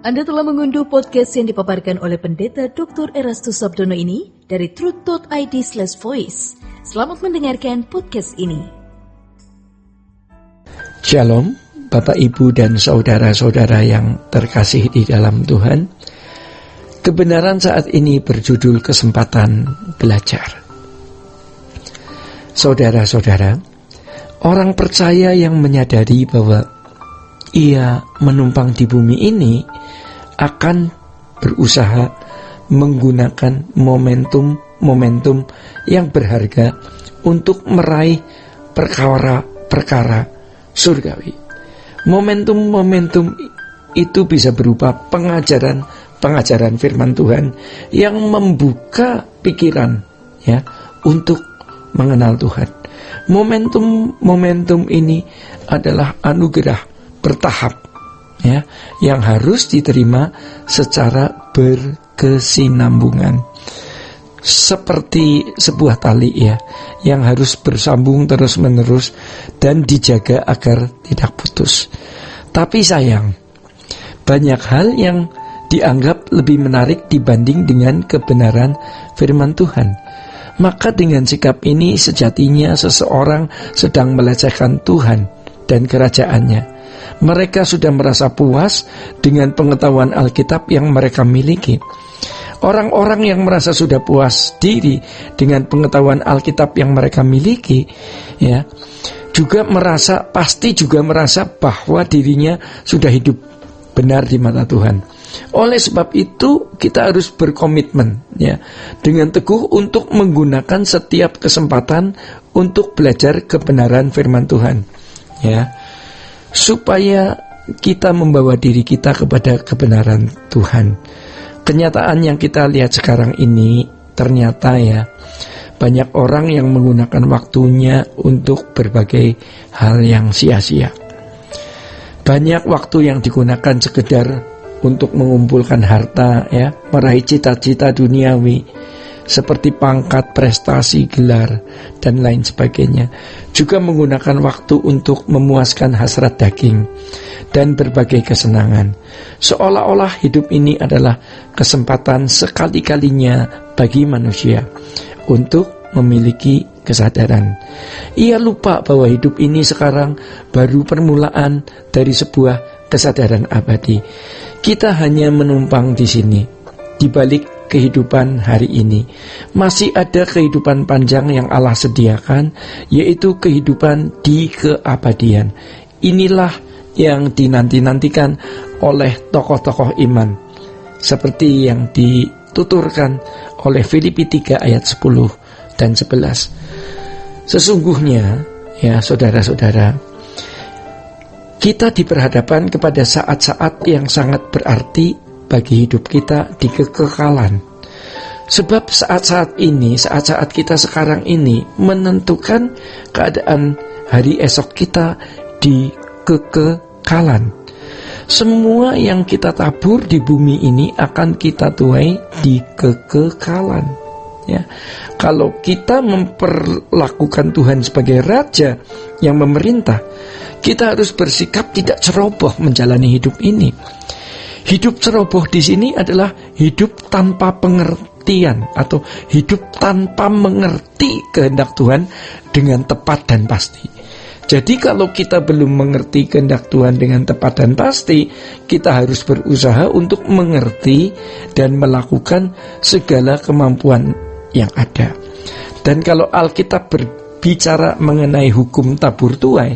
Anda telah mengunduh podcast yang dipaparkan oleh Pendeta Dr. Erastus Sabdono ini dari truth.id/voice. Selamat mendengarkan podcast ini. Shalom, Bapak, Ibu, dan saudara-saudara yang terkasih di dalam Tuhan. Kebenaran saat ini berjudul kesempatan belajar. Saudara-saudara, orang percaya yang menyadari bahwa ia menumpang di bumi ini akan berusaha menggunakan momentum yang berharga untuk meraih perkara-perkara surgawi. Momentum itu bisa berupa pengajaran firman Tuhan yang membuka pikiran untuk mengenal Tuhan. Momentum ini adalah anugerah bertahap yang harus diterima secara berkesinambungan, seperti sebuah tali yang harus bersambung terus-menerus dan dijaga agar tidak putus. Tapi sayang, banyak hal yang dianggap lebih menarik dibanding dengan kebenaran firman Tuhan. Maka dengan sikap ini sejatinya seseorang sedang melecehkan Tuhan dan kerajaannya. Mereka sudah merasa puas dengan pengetahuan Alkitab yang mereka miliki. Orang-orang yang merasa sudah puas diri dengan pengetahuan Alkitab yang mereka miliki, pasti juga merasa bahwa dirinya sudah hidup benar di mata Tuhan. Oleh sebab itu kita harus berkomitmen dengan teguh untuk menggunakan setiap kesempatan untuk belajar kebenaran firman Tuhan, supaya kita membawa diri kita kepada kebenaran Tuhan. Kenyataan yang kita lihat sekarang ini ternyata banyak orang yang menggunakan waktunya untuk berbagai hal yang sia-sia. Banyak waktu yang digunakan sekedar untuk mengumpulkan harta, meraih cita-cita duniawi seperti pangkat, prestasi, gelar, dan lain sebagainya. Juga menggunakan waktu untuk memuaskan hasrat daging dan berbagai kesenangan. Seolah-olah hidup ini adalah kesempatan sekali-kalinya bagi manusia untuk memiliki kesadaran. Ia lupa bahwa hidup ini sekarang baru permulaan dari sebuah kesadaran abadi. Kita hanya menumpang di sini. Di balik kehidupan hari ini masih ada kehidupan panjang yang Allah sediakan, yaitu kehidupan di keabadian. Inilah yang dinanti-nantikan oleh tokoh-tokoh iman, seperti yang dituturkan oleh Filipi 3 ayat 10 dan 11. Sesungguhnya saudara-saudara, kita diperhadapkan kepada saat-saat yang sangat berarti bagi hidup kita di kekekalan. Sebab saat-saat kita sekarang ini menentukan keadaan hari esok kita di kekekalan. Semua yang kita tabur di bumi ini akan kita tuai di kekekalan. Kalau kita memperlakukan Tuhan sebagai Raja yang memerintah, kita harus bersikap tidak ceroboh menjalani hidup ini. Hidup ceroboh di sini adalah hidup tanpa pengertian atau hidup tanpa mengerti kehendak Tuhan dengan tepat dan pasti. Jadi kalau kita belum mengerti kehendak Tuhan dengan tepat dan pasti, kita harus berusaha untuk mengerti dan melakukan segala kemampuan yang ada. Dan kalau Alkitab berbicara mengenai hukum tabur tuai,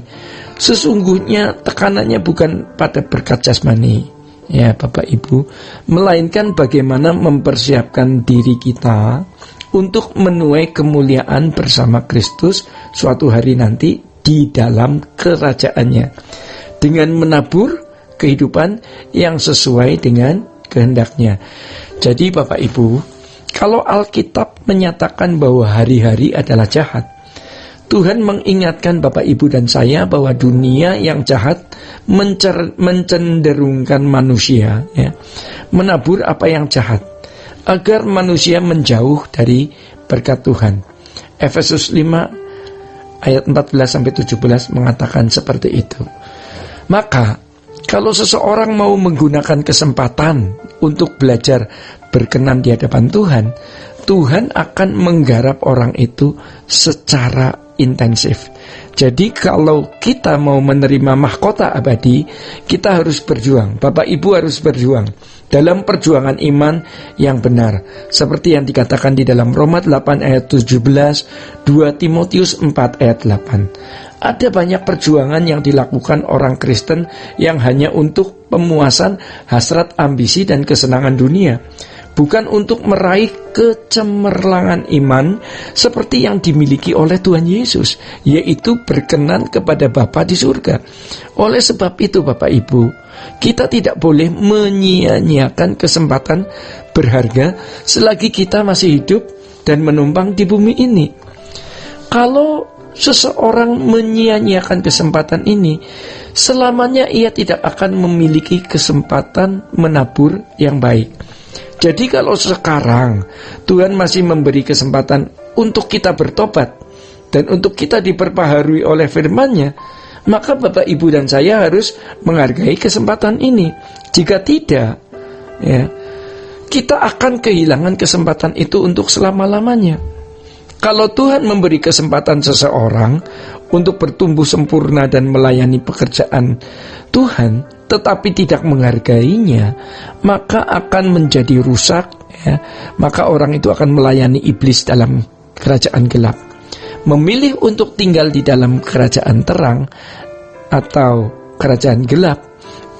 sesungguhnya tekanannya bukan pada berkat jasmani, Bapak Ibu, melainkan bagaimana mempersiapkan diri kita untuk menuai kemuliaan bersama Kristus suatu hari nanti di dalam kerajaannya, dengan menabur kehidupan yang sesuai dengan kehendaknya. Jadi Bapak Ibu, kalau Alkitab menyatakan bahwa hari-hari adalah jahat, Tuhan mengingatkan Bapak Ibu dan saya bahwa dunia yang jahat mencenderungkan manusia menabur apa yang jahat agar manusia menjauh dari berkat Tuhan. Efesus 5 ayat 14-17 mengatakan seperti itu. Maka Kalau seseorang mau menggunakan kesempatan untuk belajar berkenan di hadapan Tuhan, Tuhan akan menggarap orang itu secara intensif. Jadi kalau kita mau menerima mahkota abadi, kita harus berjuang. Bapak Ibu harus berjuang dalam perjuangan iman yang benar, seperti yang dikatakan di dalam Roma 8 ayat 17, 2 Timotius 4 ayat 8. Ada banyak perjuangan yang dilakukan orang Kristen yang hanya untuk pemuasan hasrat, ambisi, dan kesenangan dunia, bukan untuk meraih kecemerlangan iman seperti yang dimiliki oleh Tuhan Yesus, yaitu berkenan kepada Bapa di surga. Oleh sebab itu Bapak Ibu, kita tidak boleh menyia-nyiakan kesempatan berharga selagi kita masih hidup dan menumpang di bumi ini. Kalau seseorang menyia-nyiakan kesempatan ini, selamanya ia tidak akan memiliki kesempatan menabur yang baik. Jadi kalau sekarang Tuhan masih memberi kesempatan untuk kita bertobat dan untuk kita diperbaharui oleh firman-Nya, maka Bapak, Ibu, dan saya harus menghargai kesempatan ini. Jika tidak, ya, kita akan kehilangan kesempatan itu untuk selama-lamanya. Kalau Tuhan memberi kesempatan seseorang untuk bertumbuh sempurna dan melayani pekerjaan Tuhan, tetapi tidak menghargainya, maka akan menjadi rusak, ya. Maka orang itu akan melayani iblis dalam kerajaan gelap. Memilih untuk tinggal di dalam kerajaan terang atau kerajaan gelap,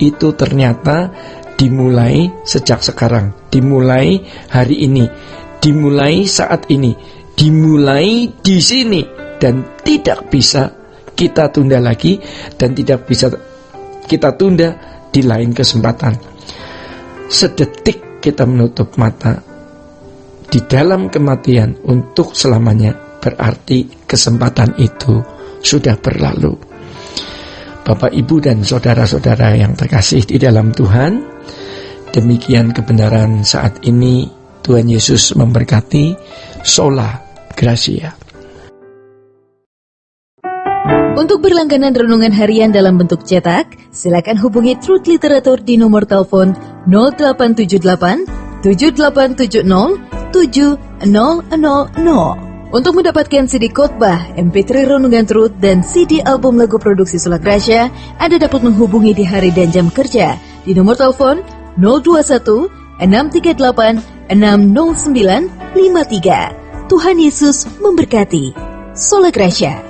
itu ternyata dimulai sejak sekarang, dimulai hari ini, dimulai saat ini, dimulai di sini, dan tidak bisa kita tunda lagi, dan tidak bisa kita tunda di lain kesempatan. Sedetik kita menutup mata di dalam kematian untuk selamanya, berarti kesempatan itu sudah berlalu. Bapak, Ibu, dan saudara-saudara yang terkasih di dalam Tuhan, demikian kebenaran saat ini. Tuhan Yesus memberkati. Sola Gracia. Untuk berlangganan renungan harian dalam bentuk cetak, silakan hubungi Truth Literatur di nomor telepon 0878 7870 7000. Untuk mendapatkan CD khotbah, MP3 renungan Truth, dan CD album lagu produksi Sola Gracia, Anda dapat menghubungi di hari dan jam kerja di nomor telepon 021 638 60953. Tuhan Yesus memberkati. Sola Gracia.